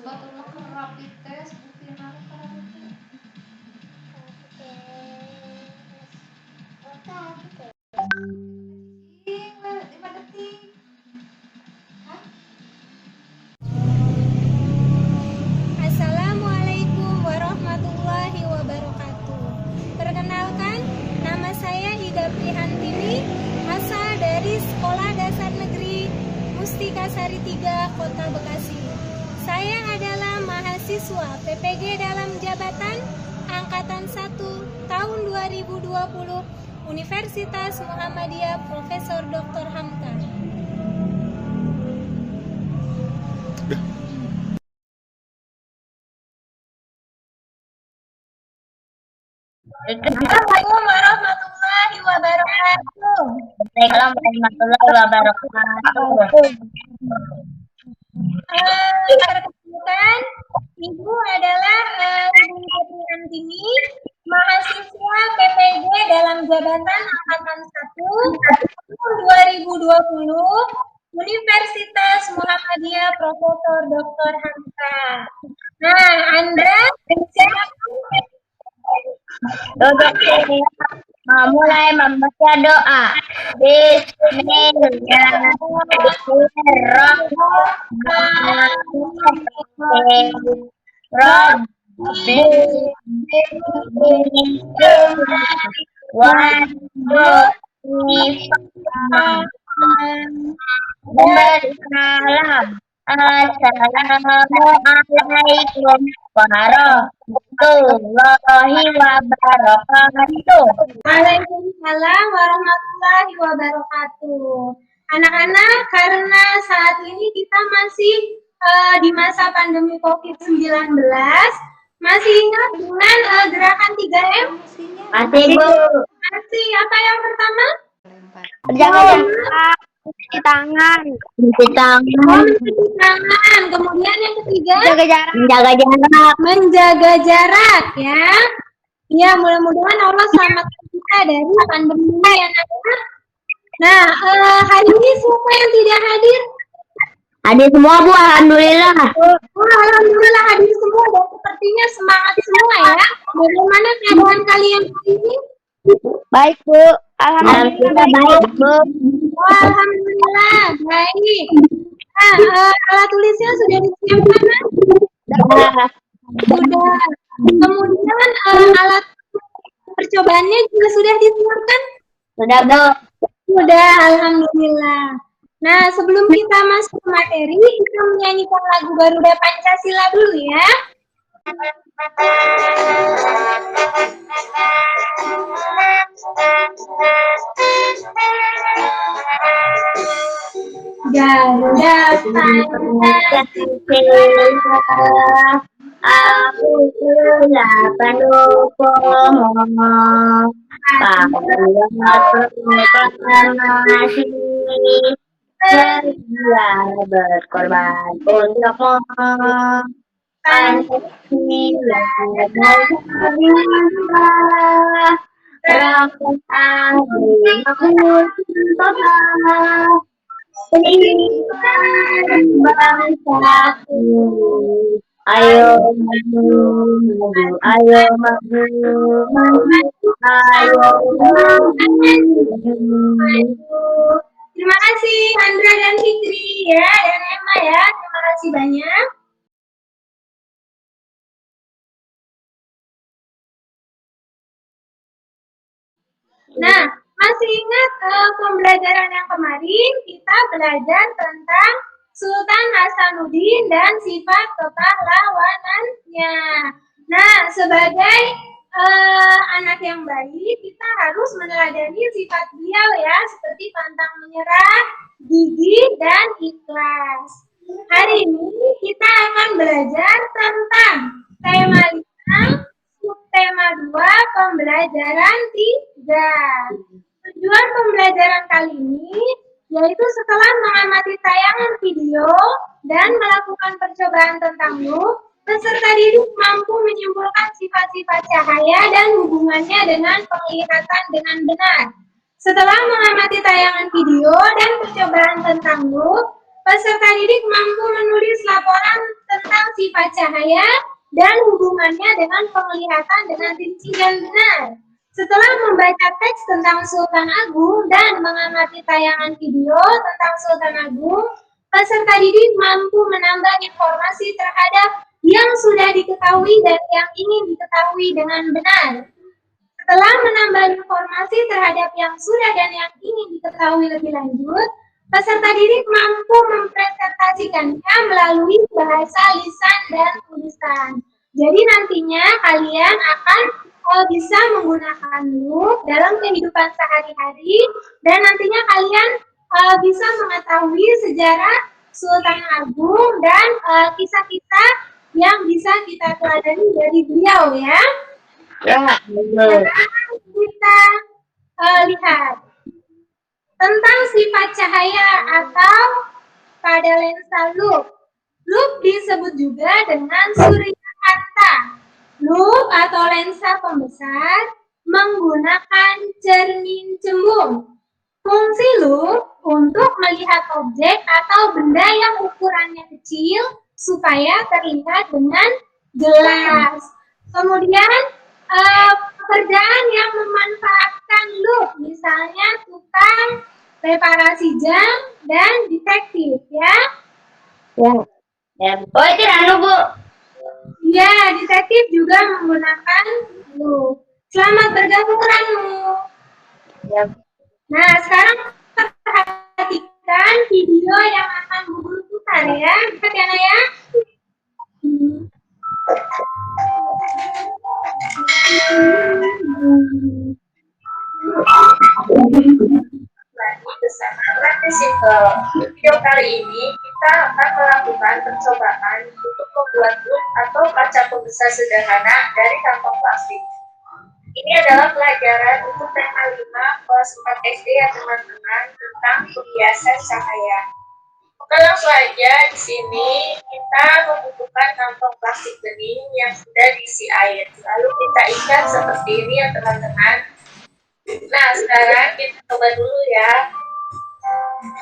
batur mah keur rapid test buktina karena ing 5 detik. Hah? Assalamualaikum warahmatullahi wabarakatuh. Perkenalkan, nama saya Ida Prihantini, asal dari Sekolah Dasar Negeri Mustika Sari 3, Kota Bekasi. Saya adalah mahasiswa PPG dalam jabatan Angkatan 1 tahun 2020 Universitas Muhammadiyah Profesor Dr. Hamka. Assalamualaikum warahmatullahi wabarakatuh. Waalaikumsalam warahmatullahi wabarakatuh. Perkenalkan, Ibu adalah Ibu Priantini, mahasiswa PPG dalam jabatan Angkatan 1 tahun 2020 Universitas Muhammadiyah Profesor Dr. Hamka. Nah, Andra, silakan. Duduk sini, mulai membaca doa. Bismillahirrahmanirrahim. Assalamualaikum warahmatullahi wabarakatuh. Waalaikumsalam warahmatullahi wabarakatuh. Anak-anak, karena saat ini kita masih di masa pandemi COVID-19, masih ingat dengan gerakan 3M? Masih, Bu. Masih, apa yang pertama? Jaga jarak, cuci tangan. Cuci tangan. Mencuci tangan. Kemudian yang ketiga? Jaga jarak. Menjaga jarak. Menjaga jarak, ya. Ya, mudah-mudahan Allah selamatkan kita dari pandemi ini, ya, anak-anak. Nah, hari ini siapa yang tidak hadir? Hadir semua, Bu. Alhamdulillah. Alhamdulillah hadir semua dan sepertinya semangat semua, ya. Bagaimana keadaan kalian hari ini? Baik, Bu. Alhamdulillah baik, Bu. Alhamdulillah baik. Nah, alat tulisnya sudah disiapkan, kan? Dah. Sudah. Kemudian alat percobaannya juga sudah disiapkan? Sudah, Bu. Sudah, alhamdulillah. Nah, sebelum kita masuk ke materi, kita menyanyikan lagu Garuda Pancasila dulu, ya. Garuda Pancasila, aku sudah pendukungmu. Proklamasi sedia berkorban untukmu. Pancasila rakyat adil makmur pelindungan bangsaku. Ayo maju, maju, ayo maju, maju, ayo maju. Terima kasih Andra dan Fikri, ya, dan Emma, ya. Terima kasih banyak. Nah, masih ingat pembelajaran yang kemarin kita belajar tentang Sultan Hasanuddin dan sifat kepahlawanannya. Nah, sebagai anak yang baik, kita harus meneladani sifat beliau, ya, seperti pantang menyerah, gigih, dan ikhlas. Hari ini kita akan belajar tentang tema 5, subtema 2, pembelajaran 3. Tujuan pembelajaran kali ini yaitu setelah mengamati tayangan video dan melakukan percobaan tentang loop, peserta didik mampu menyimpulkan sifat-sifat cahaya dan hubungannya dengan penglihatan dengan benar. Setelah mengamati tayangan video dan percobaan tentang loop, peserta didik mampu menulis laporan tentang sifat sifat cahaya dan hubungannya dengan penglihatan dengan rinci dan benar. Setelah membaca teks tentang Sultan Agung dan mengamati tayangan video tentang Sultan Agung, peserta didik mampu menambah informasi terhadap yang sudah diketahui dan yang ingin diketahui dengan benar. Setelah menambah informasi terhadap yang sudah dan yang ingin diketahui lebih lanjut, peserta didik mampu mempresentasikannya melalui bahasa lisan dan tulisan. Jadi nantinya kalian akan bisa menggunakan loop dalam kehidupan sehari-hari dan nantinya kalian bisa mengetahui sejarah Sultan Agung dan kisah-kisah yang bisa kita teladani dari beliau ya. Ya, betul. Sekarang kita lihat tentang sifat cahaya atau pada lensa loop. Loop disebut juga dengan surya kata. Loop atau lensa pembesar menggunakan cermin cembung. Fungsi loop untuk melihat objek atau benda yang ukurannya kecil supaya terlihat dengan jelas. Kemudian pekerjaan yang memanfaatkan loop, misalnya tukang reparasi jam dan detektif, ya. Ya. Oh, itu Ranu, Bu. Ya, detektif juga menggunakan loop. Selamat bergabung, Ranu. Ya. Nah, sekarang perhatikan video yang akan Guru putar ya. Lihat ya, Naya. Bersama praktis simple. Video kali ini kita akan melakukan percobaan untuk membuat loop atau kaca pembesar sederhana dari kantong plastik. Ini adalah pelajaran untuk tema 5 kelas 4 SD ya teman-teman tentang pembiasan cahaya. Oke, langsung aja di sini kita membutuhkan kantong plastik bening yang sudah diisi air. Lalu kita ikat seperti ini ya teman-teman. Nah, sekarang kita coba dulu ya.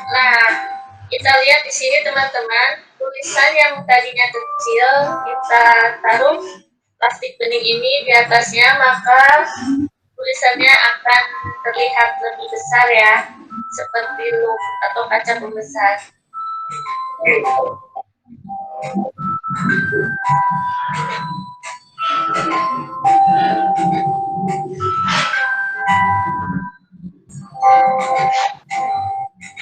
Nah, kita lihat di sini teman-teman, tulisan yang tadinya kecil kita taruh plastik bening ini di atasnya, maka tulisannya akan terlihat lebih besar ya, seperti loop atau kaca pembesar.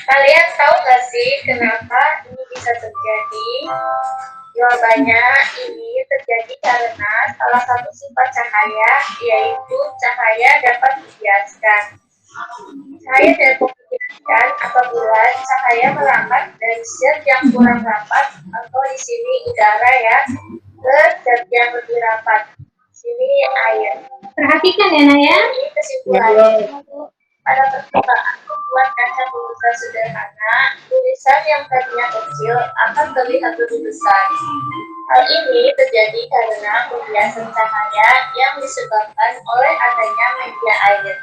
Kalian tahu nggak sih kenapa ini bisa terjadi? Jawabannya ini terjadi karena salah satu sifat cahaya, yaitu cahaya dapat dibiaskan. Cahaya dapat dibiaskan apabila cahaya merambat dari zat yang kurang rapat, atau di sini udara ya, ke zat yang lebih rapat. Di sini air. Perhatikan ya, Naya. Ini kesimpulannya. Pada percobaan membuat kaca pembesar sederhana, tulisan yang tadinya kecil akan terlihat lebih besar. Hal ini terjadi karena pembiasan cahaya yang disebabkan oleh adanya media air.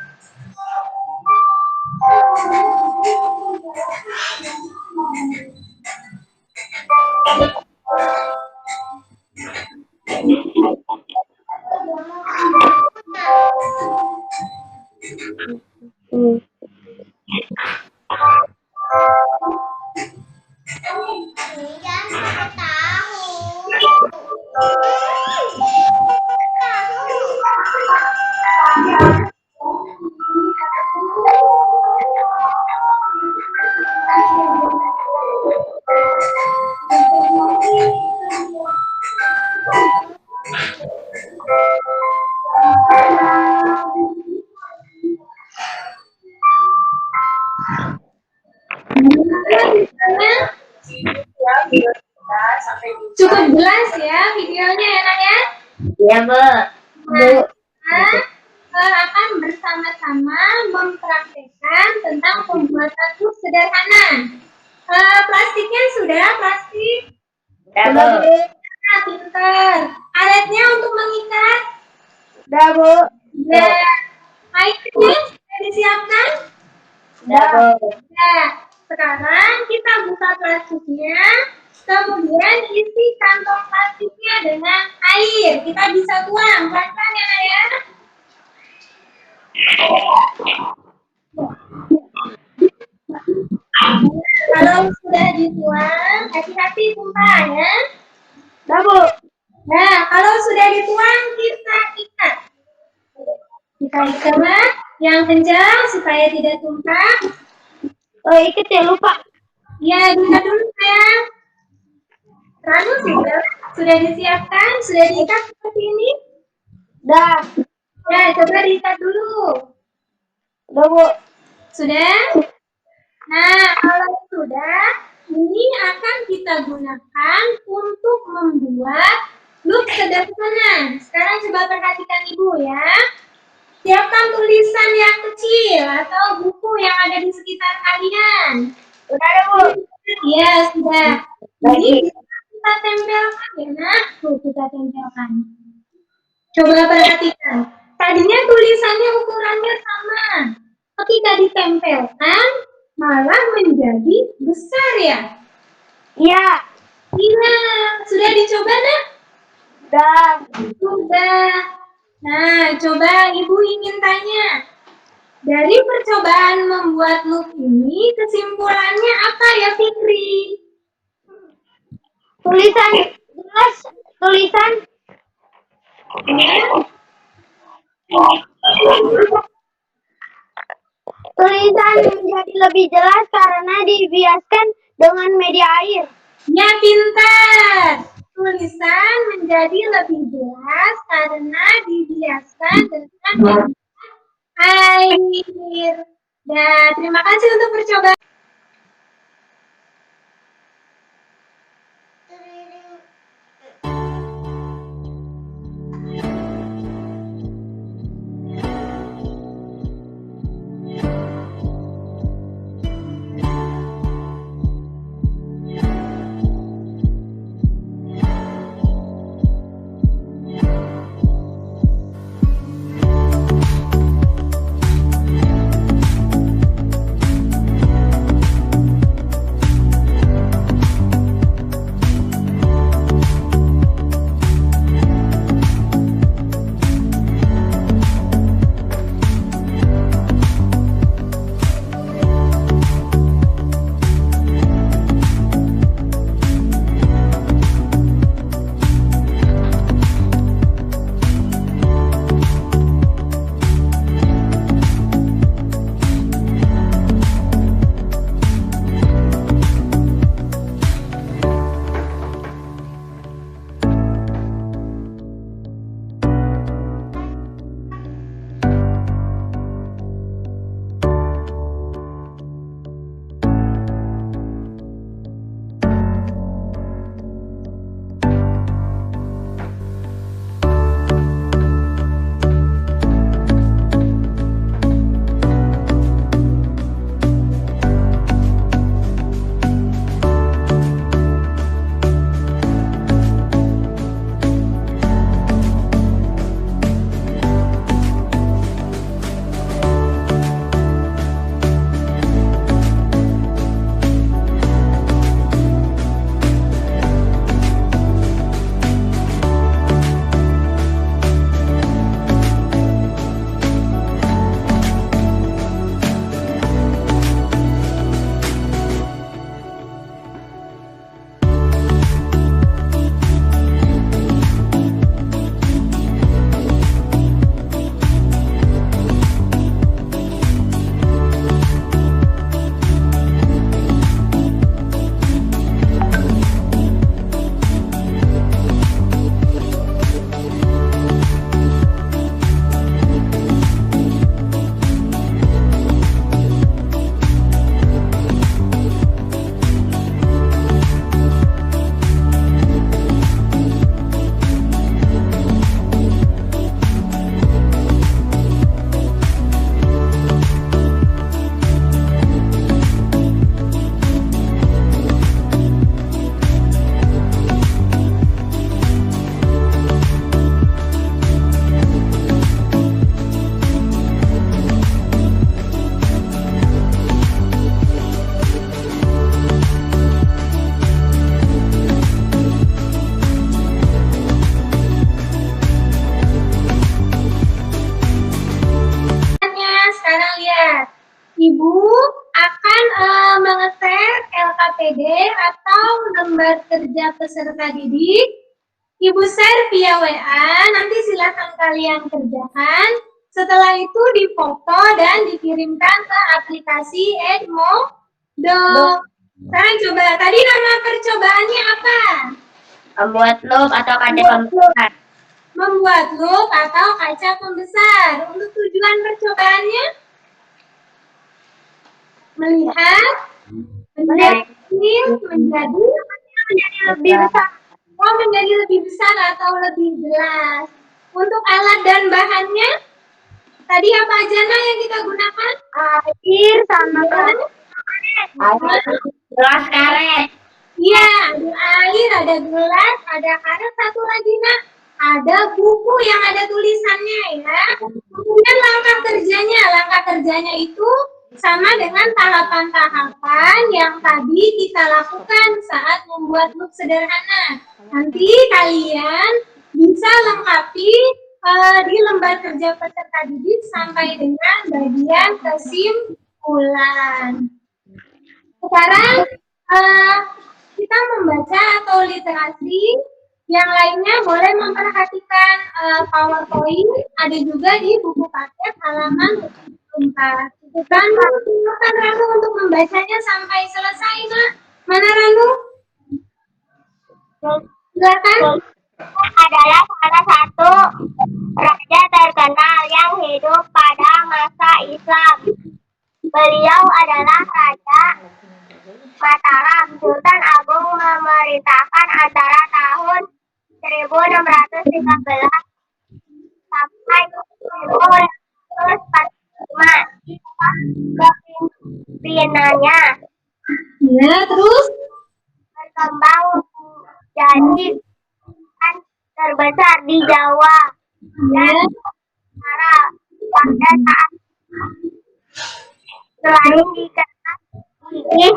Cukup jelas ya videonya ya, Naya. Ya, Bu. Akan bersama-sama mempraktekkan tentang pembuatan loop sederhana. Plastiknya sudah plastik. Ya, Bu. Nah, pinter. Alatnya untuk mengikat. Ya, Bu. Ya. Airnya sudah disiapkan. Ya, Bu. Nah, sekarang kita buka plastiknya. Kemudian isi kantong plastik kita bisa tuang. Pelan-pelan ya, Nak, ya. Kalau sudah dituang, hati-hati tumpah ya. Dah, Bu. Nah, kalau sudah dituang, kita ikat. Kita ikat yang kencang supaya tidak tumpah. Oh, ikat ya, lupa. Ya, diikat dulu ya. Lalu sudah disiapkan, sudah diikat seperti ini. Dah. Ya, coba diikat dulu. Dah, Bu. Sudah? Nah, kalau sudah, ini akan kita gunakan untuk membuat loop sederhana. Sekarang coba perhatikan Ibu ya. Siapkan tulisan yang kecil atau buku yang ada di sekitar kalian. Udah ada, Bu. Ya, sudah. Lagi. Ini kita tempelkan ya, Nak. Tuh, kita tempelkan. Coba perhatikan. Tadinya tulisannya ukurannya sama. Ketika ditempelkan, malah menjadi besar ya. Iya. Iya, sudah dicoba, Nak? Dah. Sudah. Nah, coba Ibu ingin tanya. Dari percobaan membuat loop ini, kesimpulannya apa ya, Fikri? Tulisan jelas, tulisan tulisan menjadi lebih jelas karena dibiaskan dengan media air. Ya, pintar. Tulisan menjadi lebih jelas karena dibiaskan dengan media air. Nah, terima kasih untuk percobaan. lembar kerja peserta didik. Ibu share via WA, nanti silakan kalian kerjakan. Setelah itu difoto dan dikirimkan ke aplikasi Edmodo. Sekarang coba, tadi nama percobaannya apa? Membuat loop atau kaca pembesar. Membuat loop atau kaca pembesar. Untuk tujuan percobaannya? Melihat kecil menjadi Lebih besar. menjadi lebih besar atau lebih jelas. Untuk alat dan bahannya, tadi apa aja yang kita gunakan? Air sama gelas karet. Iya, ada air, ada gelas, ada karet, satu lagi nak, ada buku yang ada tulisannya ya. Kemudian langkah kerjanya itu sama dengan tahapan-tahapan yang tadi kita lakukan saat membuat loop sederhana. Nanti kalian bisa lengkapi di lembar kerja peserta didik sampai dengan bagian kesimpulan. Sekarang kita membaca atau literasi. Yang lainnya boleh memperhatikan PowerPoint, ada juga di buku paket halaman 4. Silakan Ranu untuk membacanya sampai selesai, Nak. Mana Ranu? Silakan. Adalah salah satu raja terkenal yang hidup pada masa Islam. Beliau adalah Raja Mataram. Sultan Agung memerintahkan antara tahun 1613 sampai 1645. Kepimpinannya Ya, terus? berkembang jadi terbesar di Jawa dan Nusantara pada saat selain dikenal gigih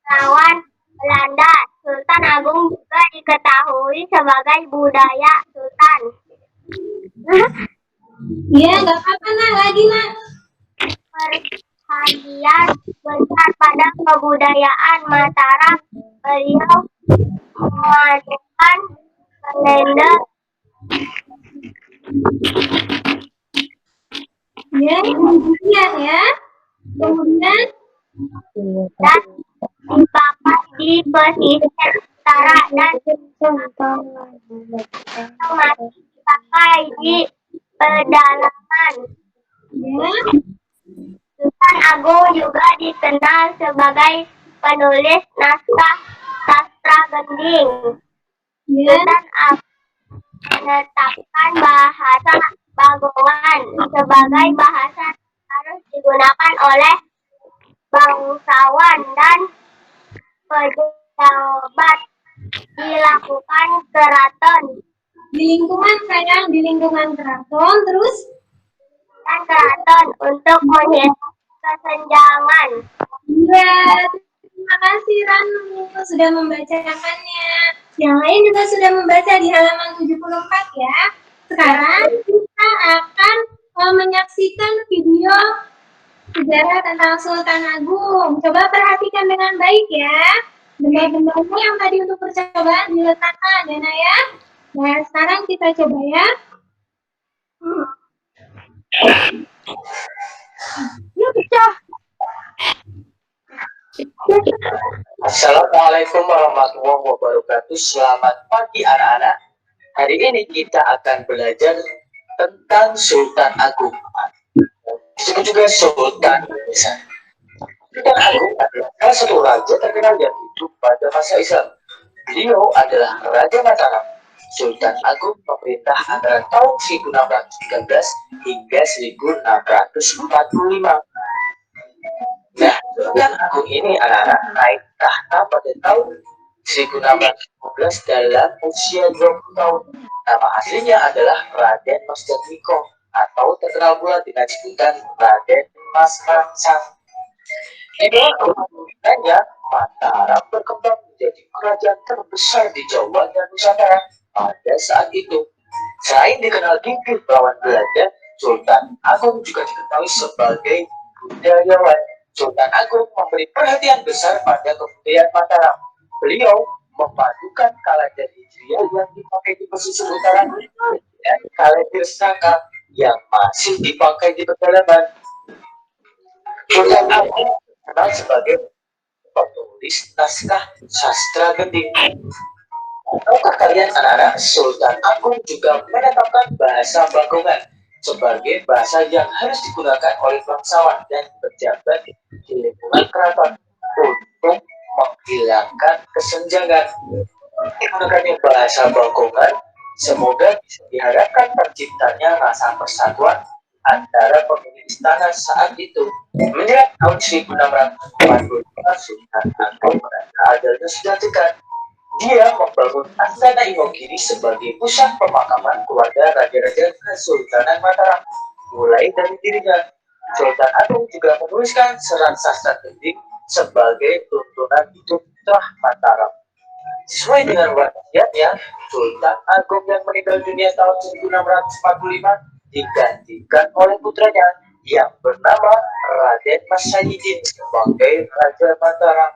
melawan Belanda, Sultan Agung juga diketahui sebagai budaya Sultan. Iya, nggak apa-apa, Nak. Lagi, Nak. Perhatian besar pada kebudayaan Mataram. Beliau memajukan kalender Ya, kemudian ya. Kemudian dan dipakai di pesisir utara dan masih dipakai di pedalaman. ya. Sultan Agung juga dikenal sebagai penulis naskah sastra gending. Ya. Sultan Agung menetapkan bahasa Bagongan sebagai bahasa yang harus digunakan oleh bangsawan dan pejabat dilakukan keraton Di lingkungan keraton, terus dan keraton untuk menghindari kesenjangan. ya. Terima kasih Ranu sudah membacakannya. Yang lain juga sudah membaca di halaman 74 ya. Sekarang kita akan menyaksikan video sejarah tentang Sultan Agung. Coba perhatikan dengan baik ya. Benda-bendanya yang tadi untuk percobaan diletakkan ya, Nak ya. Nah, sekarang kita coba ya. Yuk, pecah. Assalamualaikum warahmatullahi wabarakatuh. Selamat pagi anak-anak. Hari ini kita akan belajar tentang Sultan Agung. Disebut juga Sultan Indonesia. Sultan Agung adalah salah satu raja terkenal yang hidup pada masa Islam. Beliau adalah Raja Mataram. Sultan Agung memerintah antara tahun 1613 hingga 1645. Nah, Sultan Agung ini anak-anak naik tahta pada tahun 1615 dalam usia 20 tahun. Nama aslinya adalah Raden Mas Jatmiko atau terkenal pula dengan sebutan Raden Mas Mansang. Di bawah kepemimpinan Mataram berkembang menjadi kerajaan terbesar di Jawa dan Nusantara pada saat itu. Selain dikenal gigih melawan Belanda, Sultan Agung juga diketahui sebagai budayawan. Sultan Agung memberi perhatian besar pada kebudayaan Mataram. Beliau memadukan kalender Hijriah yang dipakai di pesisir utara dan kalender Saka yang masih dipakai di pedalaman. Sultan Agung dikenal sebagai penulis naskah sastra Gending. Tahukah kalian anak-anak, Sultan Agung juga menetapkan bahasa Bagongan sebagai bahasa yang harus digunakan oleh bangsawan dan pejabat di lingkungan keraton untuk menghilangkan kesenjangan. Digunakannya bahasa Bagongan semoga bisa diharapkan terciptanya rasa persatuan antara pemilik istana saat itu. Menjelang tahun 1645, Sultan Agung merasa adanya sudah dekat. Dia membangun Astana Imogiri sebagai pusat pemakaman keluarga raja-raja Kesultanan Mataram. Mulai dari dirinya, Sultan Agung juga menuliskan serat sastra Gending sebagai tuntunan hidup Shah Mataram. Sesuai dengan wasiatnya, Sultan Agung yang meninggal dunia tahun 1645 digantikan oleh putranya yang bernama Raden Mas Sayidin sebagai Raja Mataram.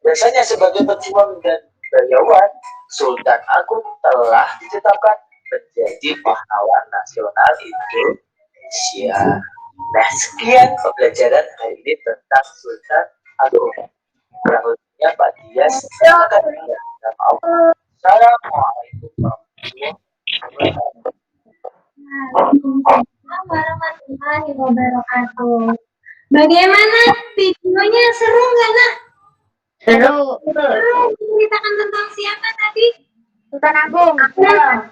Biasanya sebagai pejuang dan budayawan, Sultan Agung telah ditetapkan menjadi pahlawan nasional Indonesia. Nah, sekian pembelajaran hari ini tentang Sultan Agung. Kurang lebihnya Pak Dias, silakan kita mau. Assalamualaikum warahmatullahi wabarakatuh. Waalaikumsalam warahmatullahi wabarakatuh. Bagaimana videonya, seru nggak nak? Seru. Seru. Ceritakan tentang siapa tadi? Sultan Agung.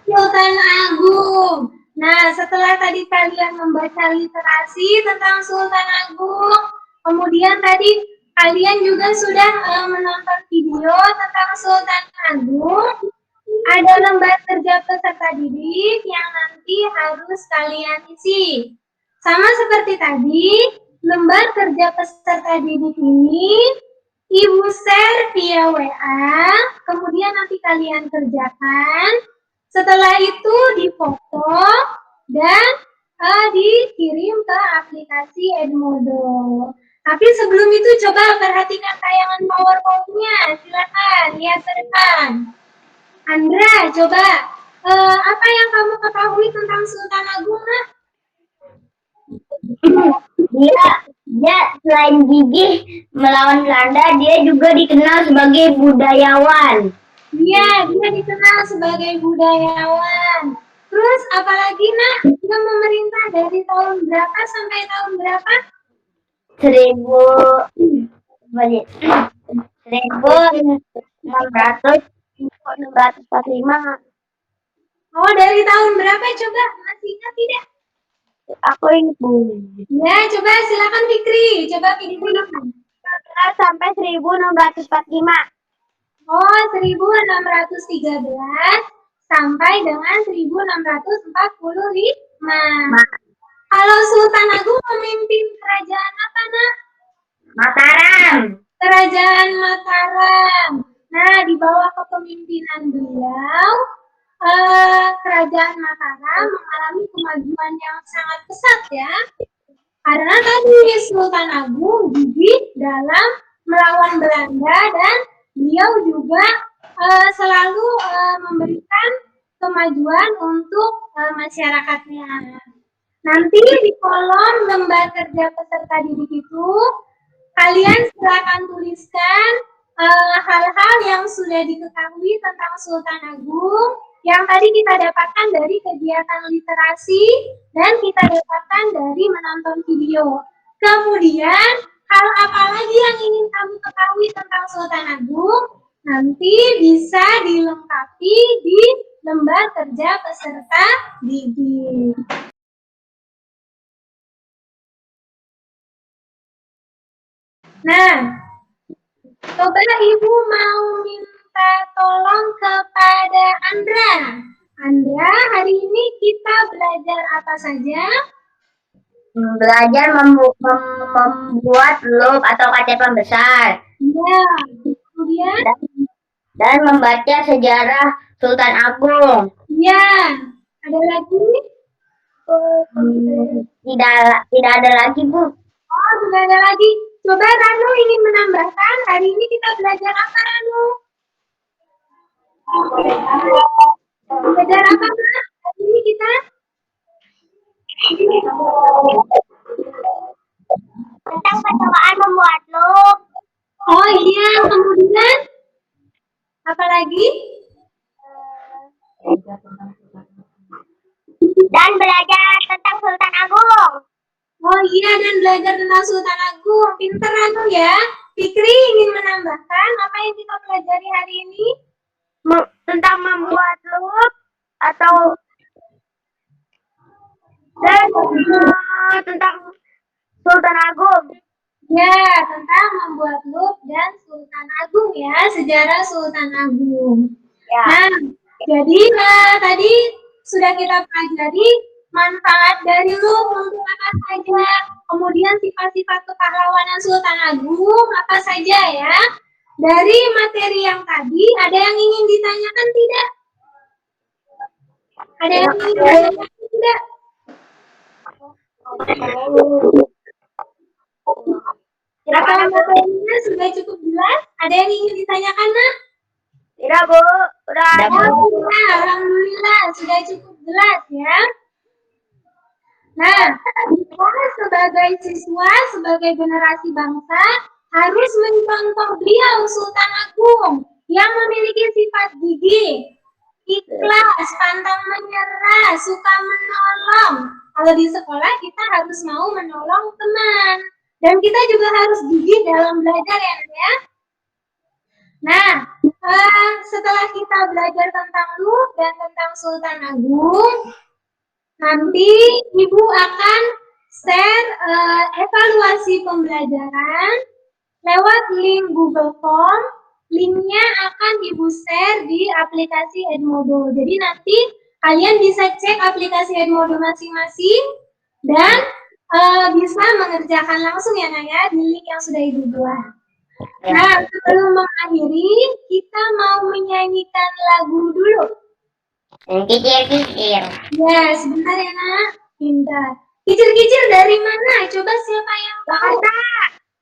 Sultan Agung. Nah, setelah tadi kalian membaca literasi tentang Sultan Agung, kemudian tadi kalian juga sudah menonton video tentang Sultan Agung. Ada lembar kerja peserta didik yang nanti harus kalian isi. Sama seperti tadi, lembar kerja peserta didik ini Ibu share via WA, kemudian nanti kalian kerjakan. Setelah itu difoto dan dikirim ke aplikasi Edmodo. Tapi sebelum itu coba perhatikan tayangan PowerPoint-nya. Silakan lihat ke depan. Andra, coba apa yang kamu ketahui tentang Sultan Agung? Dia selain gigih melawan Belanda, dia juga dikenal sebagai budayawan. Iya, dia dikenal sebagai budayawan. Terus apalagi nak? Dia memerintah dari tahun berapa sampai tahun berapa? 1645. Oh, dari tahun berapa coba? Masih ingat tidak? Aku ingat, Bu. Ya, coba silakan Fikri. Coba Fikri. Sampai 1645. Oh, 1613 sampai dengan 1645. Kalau Sultan Agung memimpin kerajaan apa, nak? Mataram. Kerajaan Mataram. Nah, di bawah kepemimpinan beliau, kerajaan Mataram mengalami kemajuan yang sangat pesat ya. Karena tadi Sultan Agung gigih dalam melawan Belanda dan beliau juga selalu memberikan kemajuan untuk masyarakatnya. Nanti di kolom lembar kerja peserta didik itu, kalian silakan tuliskan hal-hal yang sudah diketahui tentang Sultan Agung yang tadi kita dapatkan dari kegiatan literasi dan kita dapatkan dari menonton video. Kemudian, hal apa lagi yang ingin kamu ketahui tentang Sultan Agung? Nanti bisa dilengkapi di lembar kerja peserta didik. Nah, coba Ibu mau minta tolong kepada Andra. Andra, hari ini kita belajar apa saja? Belajar membuat loop atau kaca pembesar. Ya, kemudian? Dan membaca sejarah Sultan Agung. Ya, ada lagi? Tidak ada lagi, Bu. Oh, tidak ada lagi. Coba Ranu ingin menambahkan, hari ini kita belajar apa Ranu? Belajar apa Kak? Hari ini kita? Tentang percobaan membuat loop Oh iya, kemudian apa lagi? dan belajar tentang Sultan Agung. Oh iya, dan belajar tentang Sultan Agung. Pinter Ranu ya. Fikri ingin menambahkan apa yang kita pelajari hari ini? Tentang membuat loop atau dan tentang Sultan Agung. Ya, tentang membuat loop dan Sultan Agung ya, sejarah Sultan Agung. Ya. Nah, jadi tadi sudah kita pelajari manfaat dari loop untuk apa saja. Kemudian sifat-sifat kepahlawanan Sultan Agung apa saja ya. Dari materi yang tadi, ada yang ingin ditanyakan tidak? Ada yang ingin ditanyakan tidak? Atau materinya sudah cukup jelas? Ada yang ingin ditanyakan, Nak? Tidak, Bu. Udah ada. Alhamdulillah, alhamdulillah sudah cukup jelas ya. Nah, kita sebagai siswa, sebagai generasi bangsa harus mencontoh beliau Sultan Agung yang memiliki sifat gigih, ikhlas, pantang menyerah, suka menolong. Kalau di sekolah kita harus mau menolong teman. Dan kita juga harus gigih dalam belajar ya. Nah, setelah kita belajar tentang loop dan tentang Sultan Agung, nanti Ibu akan share evaluasi pembelajaran lewat link Google Form. Linknya akan Ibu share di aplikasi Edmodo. Jadi nanti kalian bisa cek aplikasi Edmodo masing-masing dan bisa mengerjakan langsung ya Naya di link yang sudah Ibu buat. Nah, sebelum mengakhiri, kita mau menyanyikan lagu dulu. Kicir-kicir. Ya, sebentar ya Nak. Pintar. Kicir-kicir dari mana? Coba siapa yang tahu?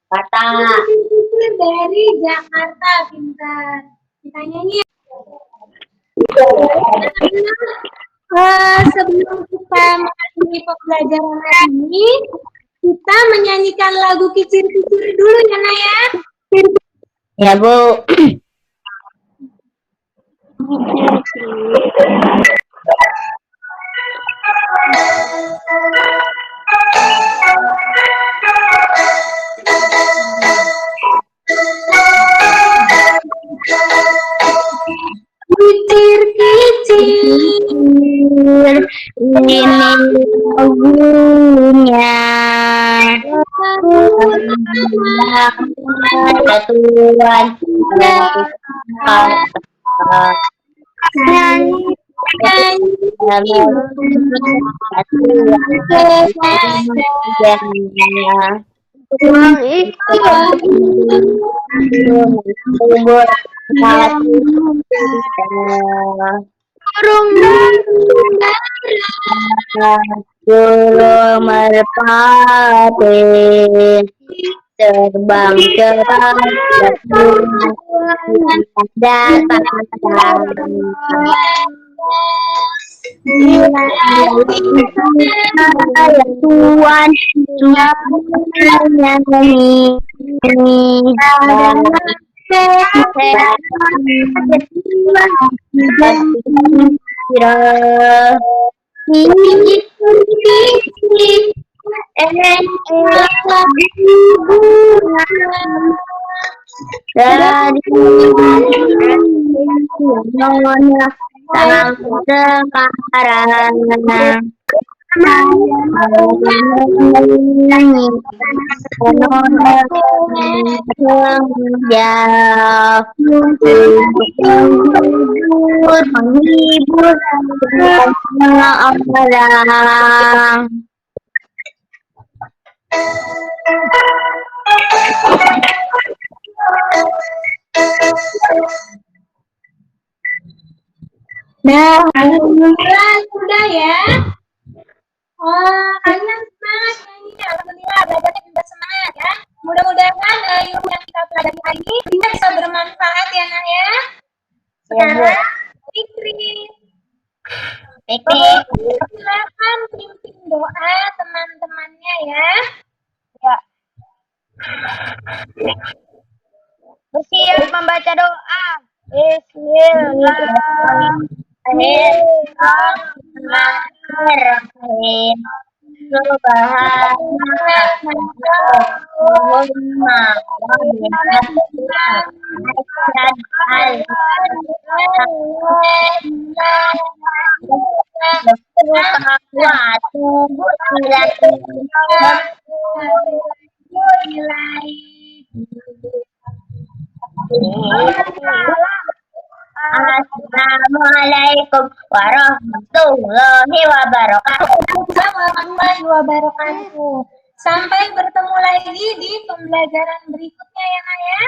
Kata. Kicir-kicir dari Jakarta, pintar. Kita nyanyi. Sebelum kita mengakhiri pembelajaran hari ini, kita menyanyikan lagu kicir-kicir dulu ya Naya. Ya, Bu. Kicir-kicir ini lagunya. Ada Tuhan. Burung merpati terbang cepat datang Tuhan menghibur orang. Nah, alhamdulillah sudah ya. Oh, kalian semangat nyanyinya. Alhamdulillah, belajarnya juga semangat ya. Mudah-mudahan ilmu yang kita pelajari hari ini bisa bermanfaat ya nak ya. Sekarang Fikri. Silakan pimpin doa teman-temannya ya. Ya. Bersiap membaca doa. Bismillahirrahmanirrahim. Subhanallahumma wa bihamdika asyhadu an la atubu Assalamualaikum warahmatullahi wabarakatuh. Sampai bertemu lagi di pembelajaran berikutnya ya Nak ya.